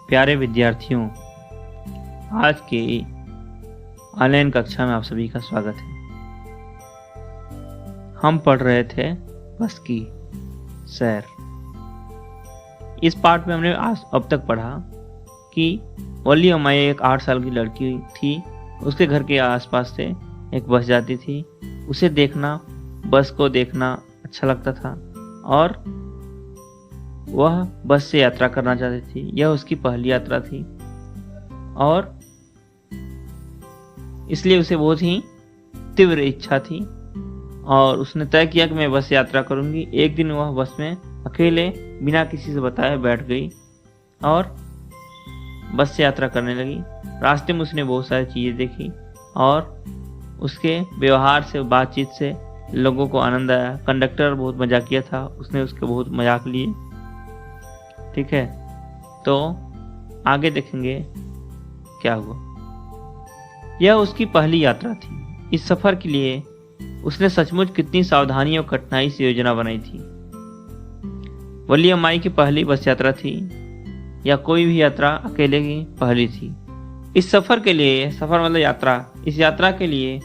प्यारे विद्यार्थियों, आज की ऑनलाइन कक्षा में आप सभी का स्वागत है। हम पढ़ रहे थे बस की सैर। इस पार्ट में हमने अब तक पढ़ा कि वली अम्माई एक 8 साल की लड़की थी। उसके घर के आसपास से एक बस जाती थी। उसे देखना, बस को देखना अच्छा लगता था और वह बस से यात्रा करना चाहती थी। यह उसकी पहली यात्रा थी और इसलिए उसे बहुत ही तीव्र इच्छा थी और उसने तय किया कि मैं बस से यात्रा करूंगी। एक दिन वह बस में अकेले बिना किसी से बताए बैठ गई और बस से यात्रा करने लगी। रास्ते में उसने बहुत सारी चीज़ें देखी और उसके व्यवहार से, बातचीत से लोगों को आनंद आया। कंडक्टर बहुत मजाकिया था, उसने उसके बहुत मजाक लिए। ठीक है, तो आगे देखेंगे क्या हुआ। यह उसकी पहली यात्रा थी। इस सफर के लिए उसने सचमुच कितनी सावधानी और कठिनाई से योजना बनाई थी। वली अम्माई की पहली बस यात्रा थी या कोई भी यात्रा अकेले की पहली थी। इस सफर के लिए, सफर मतलब यात्रा, इस यात्रा के लिए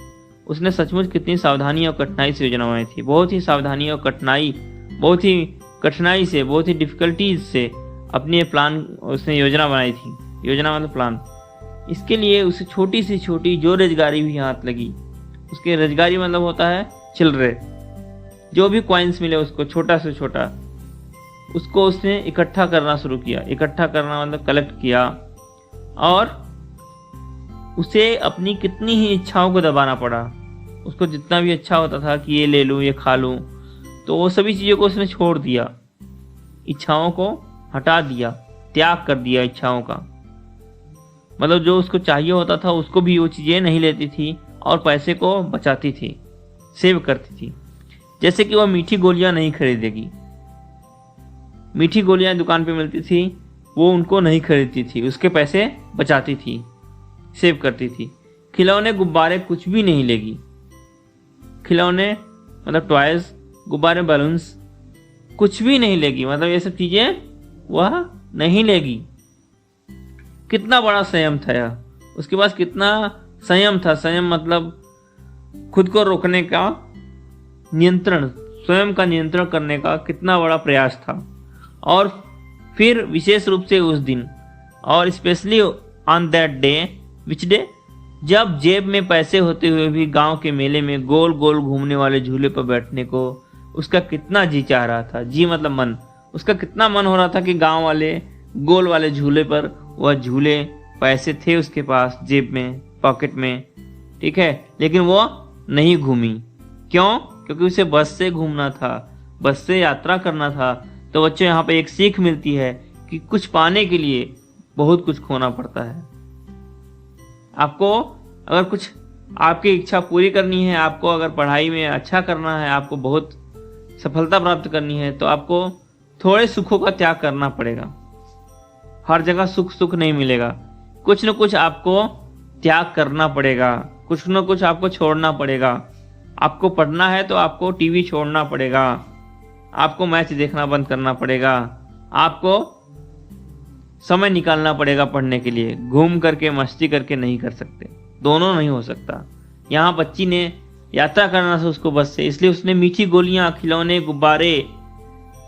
उसने सचमुच कितनी सावधानी और कठिनाई से योजना बनाई थी। बहुत ही सावधानी और कठिनाई, बहुत ही कठिनाई से, बहुत ही डिफिकल्टीज से अपनी प्लान, उसने योजना बनाई थी। योजना मतलब प्लान। इसके लिए उसे छोटी से छोटी जो रोजगारी भी हाथ लगी, उसके रोजगारी मतलब होता है चिल्ड्रे, जो भी कॉइन्स मिले उसको, छोटा से छोटा, उसको उसने इकट्ठा करना शुरू किया। इकट्ठा करना मतलब कलेक्ट किया और उसे अपनी कितनी ही इच्छाओं को दबाना पड़ा। उसको जितना भी अच्छा होता था कि ये ले लूँ, ये खा लूँ, तो वो सभी चीज़ों को उसने छोड़ दिया, इच्छाओं को हटा दिया, त्याग कर दिया इच्छाओं का। मतलब जो उसको चाहिए होता था उसको भी वो चीज़ें नहीं लेती थी और पैसे को बचाती थी, सेव करती थी। जैसे कि वह मीठी गोलियां नहीं खरीदेगी। मीठी गोलियां दुकान पे मिलती थी, वो उनको नहीं खरीदती थी, उसके पैसे बचाती थी, सेव करती थी। खिलौने, गुब्बारे कुछ भी नहीं लेगी। खिलौने मतलब टॉयज, गुब्बारे, बैलून्स कुछ भी नहीं लेगी। मतलब ये सब चीज़ें वह नहीं लेगी। कितना बड़ा संयम था यह, उसके पास कितना संयम था। संयम मतलब खुद को रोकने का नियंत्रण, स्वयं का नियंत्रण करने का कितना बड़ा प्रयास था। और फिर विशेष रूप से उस दिन, और specially on that day, which day, जब जेब में पैसे होते हुए भी गांव के मेले में गोल गोल घूमने वाले झूले पर बैठने को उसका कितना जी चाह रहा था। जी मतलब मन। उसका कितना मन हो रहा था कि गांव वाले गोल वाले झूले पर वह झूले। पैसे थे उसके पास, जेब में, पॉकेट में, ठीक है, लेकिन वो नहीं घूमी। क्यों? क्योंकि उसे बस से घूमना था, बस से यात्रा करना था। तो बच्चों, यहाँ पे एक सीख मिलती है कि कुछ पाने के लिए बहुत कुछ खोना पड़ता है। आपको अगर कुछ आपकी इच्छा पूरी करनी है, आपको अगर पढ़ाई में अच्छा करना है, आपको बहुत सफलता प्राप्त करनी है, तो आपको थोड़े सुखों का त्याग करना पड़ेगा। हर जगह सुख सुख नहीं मिलेगा। कुछ न कुछ आपको त्याग करना पड़ेगा, कुछ न कुछ आपको छोड़ना पड़ेगा। आपको पढ़ना है तो आपको टीवी छोड़ना पड़ेगा, आपको मैच देखना बंद करना पड़ेगा, आपको समय निकालना पड़ेगा पढ़ने के लिए। घूम करके, मस्ती करके नहीं कर सकते, दोनों नहीं हो सकता। यहाँ बच्ची ने यात्रा करना था उसको बस से, इसलिए उसने मीठी गोलियां, खिलौने, गुब्बारे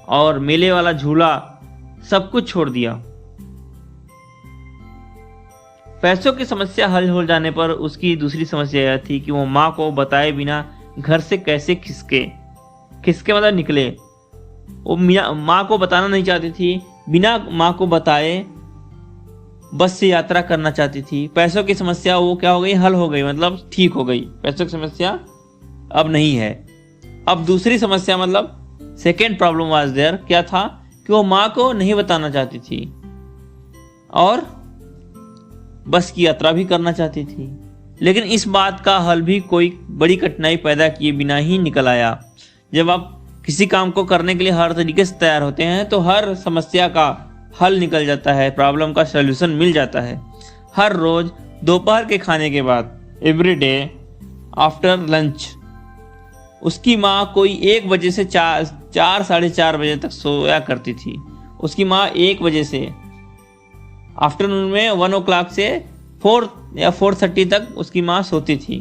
और मेले वाला झूला सब कुछ छोड़ दिया। पैसों की समस्या हल हो जाने पर उसकी दूसरी समस्या यह थी कि वो माँ को बताए बिना घर से कैसे खिसके मतलब निकले। वो माँ को बताना नहीं चाहती थी, बिना माँ को बताए बस से यात्रा करना चाहती थी। पैसों की समस्या वो क्या हो गई, हल हो गई, मतलब ठीक हो गई। पैसों की समस्या अब नहीं है। अब दूसरी समस्या मतलब सेकेंड प्रॉब्लम वाज देयर, क्या था कि वो माँ को नहीं बताना चाहती थी और बस की यात्रा भी करना चाहती थी। लेकिन इस बात का हल भी कोई बड़ी कठिनाई पैदा किए बिना ही निकल आया। जब आप किसी काम को करने के लिए हर तरीके से तैयार होते हैं तो हर समस्या का हल निकल जाता है, प्रॉब्लम का सॉल्यूशन मिल जाता है। हर रोज दोपहर के खाने के बाद, एवरी डे आफ्टर लंच, उसकी माँ कोई 1 बजे से 4 साढ़े 4 बजे तक सोया करती थी। उसकी माँ 1 बजे से आफ्टरनून में 1 o'clock से 4 या 4:30 तक उसकी माँ सोती थी।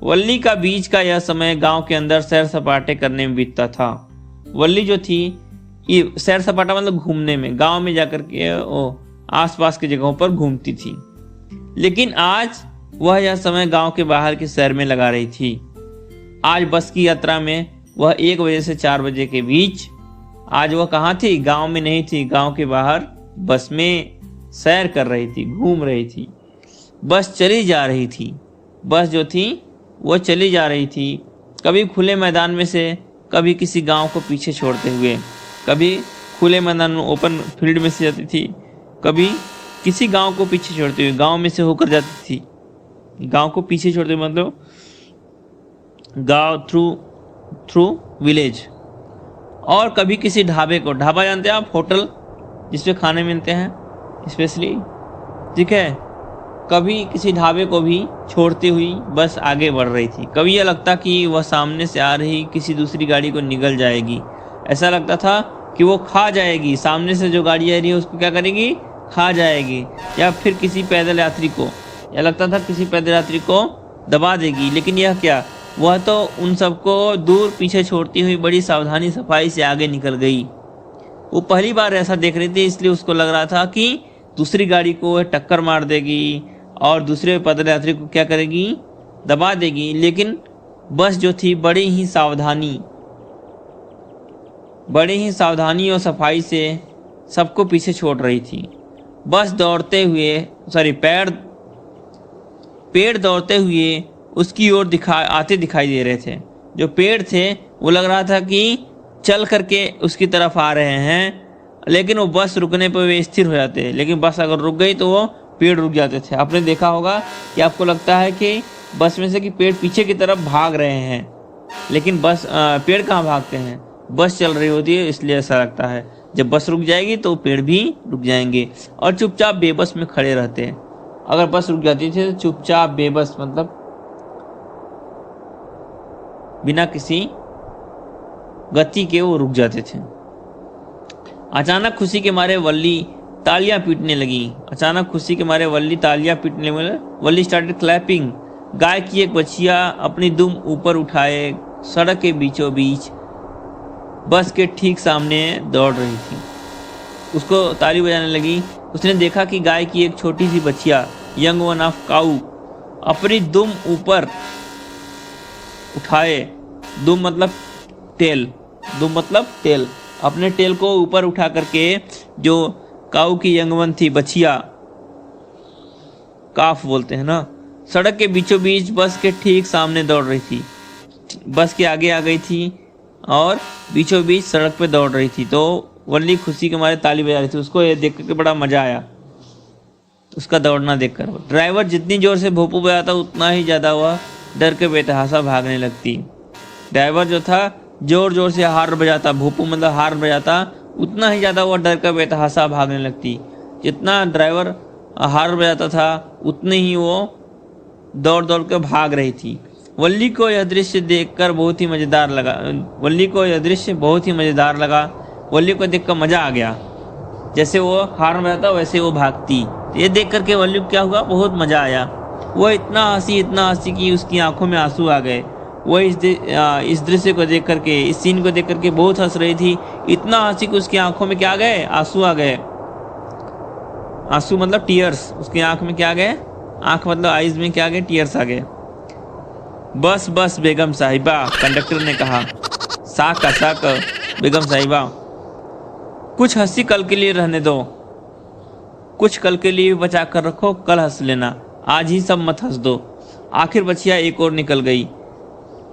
वल्ली का बीच का यह समय गांव के अंदर सैर सपाटे करने में बीतता था। वल्ली जो थी ये सैर सपाटा मतलब घूमने में, गांव में जाकर के आसपास की जगहों पर घूमती थी। लेकिन आज वह यह समय गांव के बाहर की सैर में लगा रही थी। आज बस की यात्रा में वह 1 बजे से 4 बजे के बीच, आज वह कहाँ थी? गांव में नहीं थी, गांव के बाहर बस में सैर कर रही थी, घूम रही थी। बस चली जा रही थी, बस जो थी वह चली जा रही थी, कभी खुले मैदान में से, कभी किसी गांव को पीछे छोड़ते हुए। कभी खुले मैदान में ओपन फील्ड में से जाती थी, कभी किसी गांव को पीछे छोड़ते हुए गांव में से होकर जाती थी। गांव को पीछे छोड़ते हुए मतलब गांव थ्रू विलेज। और कभी किसी ढाबे को, ढाबा जानते हैं आप, होटल जिसपे खाने मिलते हैं स्पेशली, ठीक है, कभी किसी ढाबे को भी छोड़ती हुई बस आगे बढ़ रही थी। कभी यह लगता कि वह सामने से आ रही किसी दूसरी गाड़ी को निगल जाएगी, ऐसा लगता था कि वो खा जाएगी, सामने से जो गाड़ी आ रही है उसको क्या करेगी? खा जाएगी। या फिर किसी पैदल यात्री को, यह लगता था किसी पैदल यात्री को दबा देगी। लेकिन यह क्या, वह तो उन सबको दूर पीछे छोड़ती हुई बड़ी सावधानी सफाई से आगे निकल गई। वो पहली बार ऐसा देख रही थी, इसलिए उसको लग रहा था कि दूसरी गाड़ी को वह टक्कर मार देगी और दूसरे पैदल यात्री को क्या करेगी? दबा देगी। लेकिन बस जो थी बड़ी ही सावधानी और सफाई से सबको पीछे छोड़ रही थी। बस दौड़ते हुए पेड़ दौड़ते हुए उसकी ओर आते दिखाई दे रहे थे। जो पेड़ थे वो लग रहा था कि चल करके उसकी तरफ आ रहे हैं, लेकिन वो बस रुकने पर वे स्थिर हो जाते। लेकिन बस अगर रुक गई तो वो पेड़ रुक जाते थे। आपने देखा होगा कि आपको लगता है कि बस में से कि पेड़ पीछे की तरफ भाग रहे हैं, लेकिन पेड़ कहाँ भागते हैं? बस चल रही होती है, इसलिए ऐसा लगता है। जब बस रुक जाएगी तो पेड़ भी रुक जाएंगे और चुपचाप बेबस में खड़े रहते हैं। अगर बस रुक जाती थी तो चुपचाप बेबस मतलब बिना किसी गति के वो रुक जाते थे। अचानक खुशी के मारे वल्ली तालियां पीटने लगी। वल्ली स्टार्टेड क्लैपिंग। गाय की एक बछिया अपनी दुम ऊपर उठाए सड़क के बीचों बीच बस के ठीक सामने दौड़ रही थी। उसको ताली बजाने लगी। उसने देखा कि गाय की एक छोटी सी बछिया, यंग वन ऑफ काऊ, अपनी दुम ऊपर उठाए, दुम मतलब टेल, अपने टेल को ऊपर उठा करके, जो काऊ की यंग वन थी, बछिया, काफ बोलते हैं ना, सड़क के बीचों बीच बस के ठीक सामने दौड़ रही थी। बस के आगे आ गई थी और बीचों बीच सड़क पे दौड़ रही थी। तो वल्ली खुशी के मारे ताली बजा रही थी। उसको ये देख करके बड़ा मजा आया, उसका दौड़ना देखकर। ड्राइवर जितनी जोर से भोंपू बजाता उतना ही ज़्यादा वह डर के बेतहासा भागने लगती। ड्राइवर जो था जोर जोर से हार्न बजाता, भोंपू मतलब हार्न बजाता, उतना ही ज़्यादा वह डर का बेतहासा भागने लगती। जितना ड्राइवर हार्न बजाता था उतने ही वो दौड़ दौड़ कर भाग रही थी। वल्ली को यह दृश्य बहुत ही मज़ेदार लगा। वल्ली को देखकर मज़ा आ गया। जैसे वो हार्न बजाता वैसे वो भागती। ये देख करके वल्ली को क्या हुआ? बहुत मज़ा आया। वह इतना हंसी कि उसकी आंखों में आंसू आ गए। वह इस दृश्य को देख करके, इस सीन को देख करके बहुत हंस रही थी। इतना हंसी कि उसकी आंखों में क्या आ गए? आंसू आ गए। आंसू मतलब टीयर्स। उसकी आंख में क्या आ गए? आंख मतलब आइज में क्या आ गए? टीयर्स आ गए। बस बेगम साहिबा, कंडक्टर ने कहा। साक बेगम साहिबा, कुछ हंसी कल के लिए रहने दो, कुछ कल के लिए बचा कर रखो, कल हंस लेना, आज ही सब मत हंस दो। आखिर बछिया एक और निकल गई।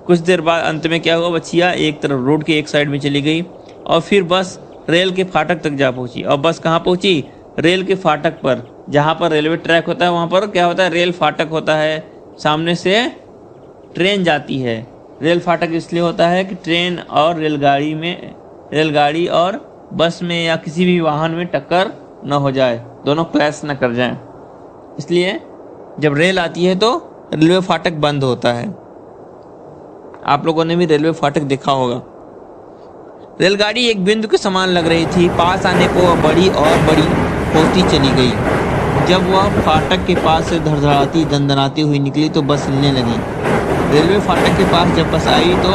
कुछ देर बाद अंत में क्या हुआ? बछिया एक तरफ रोड के एक साइड में चली गई और फिर बस रेल के फाटक तक जा पहुंची। और बस कहाँ पहुंची? रेल के फाटक पर, जहाँ पर रेलवे ट्रैक होता है वहाँ पर क्या होता है? रेल फाटक होता है। सामने से ट्रेन जाती है। रेल फाटक इसलिए होता है कि ट्रेन और रेलगाड़ी और बस में या किसी भी वाहन में टक्कर न हो जाए, दोनों क्लैश न कर जाएं। इसलिए जब रेल आती है तो रेलवे फाटक बंद होता है। आप लोगों ने भी रेलवे फाटक देखा होगा। रेलगाड़ी एक बिंदु के समान लग रही थी। पास आने को बड़ी और बड़ी होती चली गई। जब वह फाटक के पास से धड़धड़ाती दंदनाती हुई निकली तो बस हिलने लगी। रेलवे फाटक के पास जब बस आई तो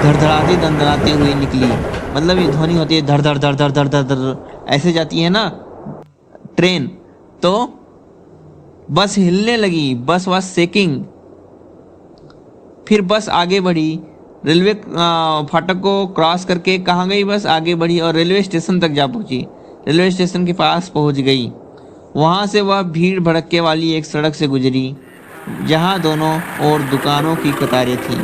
धड़धड़ाती दंदनाती हुई निकली। मतलब ये ध्वनि होती है धड़ धड़ धड़ धड़ धड़ धड़ धड़, ऐसे जाती है ना ट्रेन। तो बस हिलने लगी, बस वाज शेकिंग। फिर बस आगे बढ़ी, रेलवे फाटक को क्रॉस करके कहाँ गई, बस आगे बढ़ी और रेलवे स्टेशन तक जा पहुंची। रेलवे स्टेशन के पास पहुंच गई। वहां से वह भीड़ भड़के वाली एक सड़क से गुजरी जहां दोनों ओर दुकानों की कतारें थीं।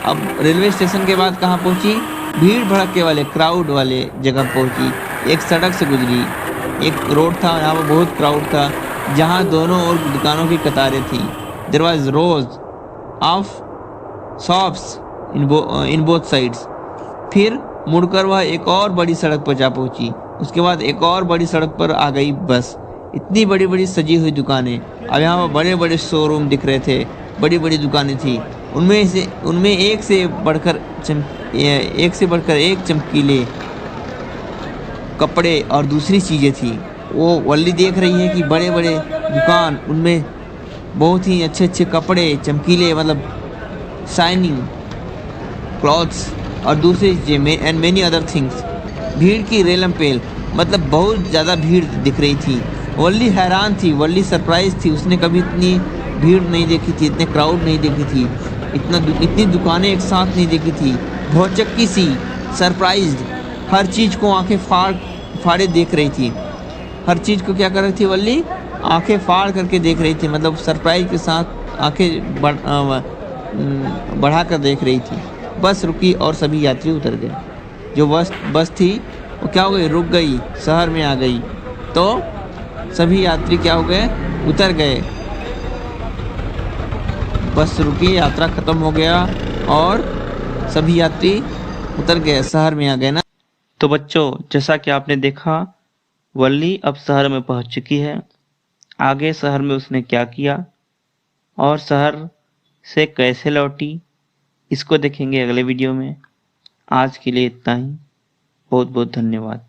अब रेलवे स्टेशन के बाद कहाँ पहुंची, भीड़ भड़के वाले क्राउड वाले जगह पहुंची। एक सड़क से गुजरी, एक रोड था, यहाँ पर बहुत क्राउड था, जहाँ दोनों ओर दुकानों की कतारें थीं। There was rows of shops in both sides. फिर मुड़कर वह एक और बड़ी सड़क पर जा पहुंची। उसके बाद एक और बड़ी सड़क पर आ गई बस। इतनी बड़ी बड़ी सजी हुई दुकानें, अब यहाँ पर बड़े बड़े शोरूम दिख रहे थे, बड़ी बड़ी दुकानें थी। उनमें एक से बढ़कर एक चमकीले कपड़े और दूसरी चीज़ें थी। वो वल्ली देख रही है कि बड़े बड़े दुकान, उनमें बहुत ही अच्छे अच्छे कपड़े, चमकीले, मतलब शाइनिंग क्लॉथ्स और दूसरी चीज़ें एंड मेनी अदर थिंग्स। भीड़ की रेलम पेल, मतलब बहुत ज़्यादा भीड़ दिख रही थी। वल्ली हैरान थी, वल्ली सरप्राइज थी। उसने कभी इतनी भीड़ नहीं देखी थी, इतने क्राउड नहीं देखी थी, इतनी दुकानें एक साथ नहीं देखी थी। भौचक्की सी, सरप्राइज्ड, हर चीज़ को आंखें फाड़े देख रही थी। हर चीज़ को क्या कर रही थी वल्ली, आंखें फाड़ करके देख रही थी, मतलब सरप्राइज के साथ आंखें बढ़ा कर देख रही थी। बस रुकी और सभी यात्री उतर गए। जो बस थी वो क्या हो गई, रुक गई, शहर में आ गई। तो सभी यात्री क्या हो गए, उतर गए। बस रुकी, यात्रा खत्म हो गया और सभी यात्री उतर गए, शहर में आ गए ना। तो बच्चों, जैसा कि आपने देखा, वल्ली अब शहर में पहुंच चुकी है। आगे शहर में उसने क्या किया और शहर से कैसे लौटी, इसको देखेंगे अगले वीडियो में। आज के लिए इतना ही। बहुत बहुत धन्यवाद।